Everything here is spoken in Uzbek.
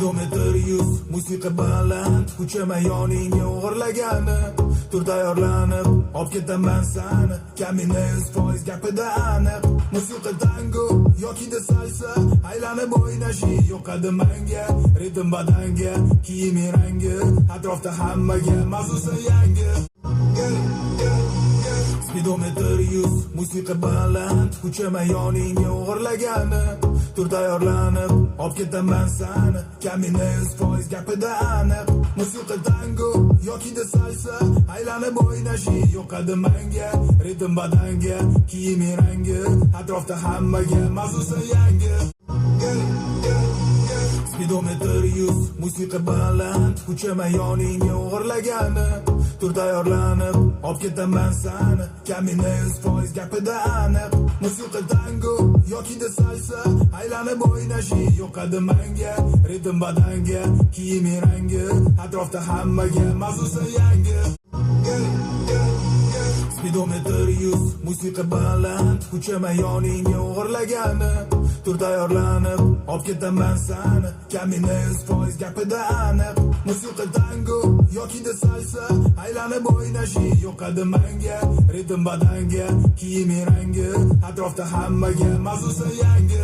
Spidometr 100, musiqa baland, kuchama yoningga o'g'irlagani. Tur tayyorlanib, olib ketaman sani, kamina 100% gapida aniq. Musiqa tango yoki da salsa, aylanib o'ynashi yoqadi menga. Ritm badanga, kiyiming rangi, atrofda hammaga mavzusi yangi. Spidometr 100, musiqa baland, kuchama yoningga o'g'irlagani. Tur tayyorlanib, olib ketaman sani, kamina 100% gapida aniq. Musiqa tango yoki da salsa, aylanib o'ynashi yoqadi menga. Ritm badanga, kiyiming rangi, atrofda hammaga mavzusi yangi. Spidometr 100, musiqa baland, kuchama yoningga o'g'irlagani. Tur tayyorlanib, olib ketaman sani, kamina 100% gapida aniq. Musiqa tango yoki da salsa, aylanib o'ynashi yoqadi menga. Ritm badanga, kiyiming rangi, atrofda hammaga mavzusi yangi. Spidometr 100, musiqa baland, kuchama yoningga o'g'irlagani. Tur tayyorlanib, olib ketaman sani, kamina 100% gapida aniq. Musiqa tango yoki da salsa, aylanib o'ynashi yoqadi menga. Ritm badanga, kiyiming rangi, atrofda hammaga mavzusi yangi.